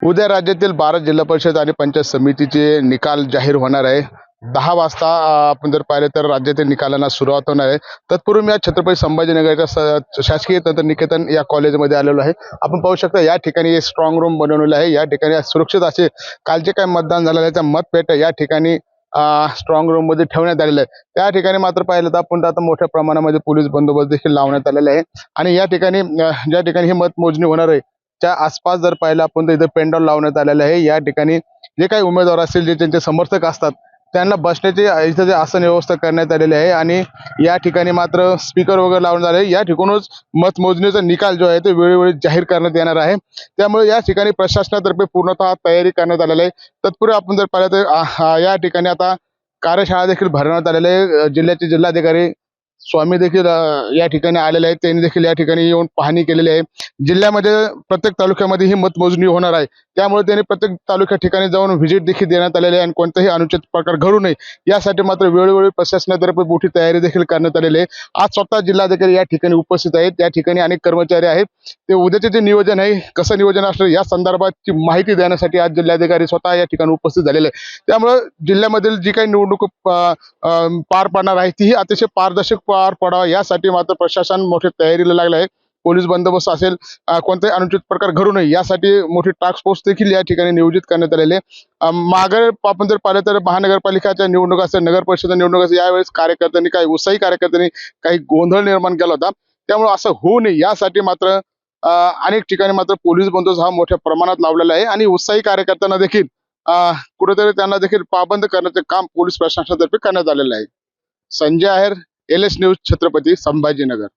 उद्या राज्यातील 12 जिल्हा परिषद आणि पंचायत समितीचे निकाल जाहीर होणार आहे. 10 वाजता आपण जर पाहिलं तर राज्यातील निकालांना सुरुवात होणार आहे. तत्पूर्वी मी आज छत्रपती संभाजीनगरच्या शासकीय तंत्रनिकेतन या कॉलेजमध्ये आलेलो आहे. आपण पाहू शकता या ठिकाणी स्ट्रॉंग रूम बनवलेला आहे. या ठिकाणी सुरक्षित असे कालचे काय मतदान झालेलं आहे त्या मतपेट्या या ठिकाणी स्ट्रॉंग रूम मध्ये ठेवण्यात आलेले आहे. त्या ठिकाणी मात्र पाहिलं तर आपण आता मोठ्या प्रमाणामध्ये पोलीस बंदोबस्त देखील लावण्यात आलेला आहे. आणि या ठिकाणी ज्या ठिकाणी ही मतमोजणी होणार आहे च्या आसपास जर पाहिलं आपण तर इथे पेंडॉल लावण्यात आलेलं आहे. या ठिकाणी जे काही उमेदवार असतील जे त्यांचे समर्थक असतात त्यांना बसण्याची इथे जे आसन व्यवस्था करण्यात आलेली आहे. आणि या ठिकाणी मात्र स्पीकर वगैरे लावण्यात आले. या ठिकाणूनच मतमोजणीचा निकाल जो आहे ते वेळोवेळी जाहीर करण्यात येणार आहे. त्यामुळे या ठिकाणी प्रशासनातर्फे पूर्णतः तयारी करण्यात आलेली आहे. तत्पूर्वी आपण जर पाहिलं तर या ठिकाणी आता कार्यशाळा देखील भरवण्यात आलेल्या आहे. जिल्ह्याचे जिल्हाधिकारी स्वामी देखील या ठिकाणी आलेले आहेत. त्यांनी देखील या ठिकाणी येऊन पाहणी केलेली आहे. जिल्ह्यामध्ये प्रत्येक तालुक्यामध्ये ही मतमोजणी होणार आहे. त्यामुळे त्यांनी प्रत्येक तालुक्या ठिकाणी जाऊन व्हिजिट देखील देण्यात आलेली आहे आणि कोणताही अनुचित प्रकार घडू नये यासाठी मात्र वेळोवेळी प्रशासनातर्फे मोठी तयारी देखील करण्यात आलेली आहे. आज स्वतः जिल्हाधिकारी या ठिकाणी उपस्थित आहेत. या ठिकाणी अनेक कर्मचारी आहेत. ते उद्याचे जे नियोजन आहे कसं नियोजन असणार या संदर्भाची माहिती देण्यासाठी आज जिल्हाधिकारी स्वतः या ठिकाणी उपस्थित झालेले आहे. त्यामुळे जिल्ह्यामधील जी काही निवडणूक पार पडणार आहे तीही अतिशय पारदर्शक पार पडावा यासाठी मात्र प्रशासन मोठी तयारीला लागलं आहे. पोलीस बंदोबस्त असेल, कोणताही अनुचित प्रकार घडू नये यासाठी मोठी टास्क फोर्स देखील या ठिकाणी नियोजित करण्यात आलेली आहे. मागे आपण जर पाहिलं तर महानगरपालिकाच्या निवडणूक असेल, नगर परिषद निवडणूक असेल, यावेळेस कार्यकर्त्यांनी काही उत्साही कार्यकर्त्यांनी काही गोंधळ निर्माण केला होता. त्यामुळे असं होऊ नये यासाठी मात्र अनेक ठिकाणी मात्र पोलीस बंदोबस्त हा मोठ्या प्रमाणात लावलेला आहे. आणि उत्साही कार्यकर्त्यांना देखील कुठेतरी त्यांना देखील पाबंद करण्याचे काम पोलीस प्रशासनातर्फे करण्यात आलेलं आहे. संजय आहेर, LS न्यूज, छत्रपती संभाजीनगर.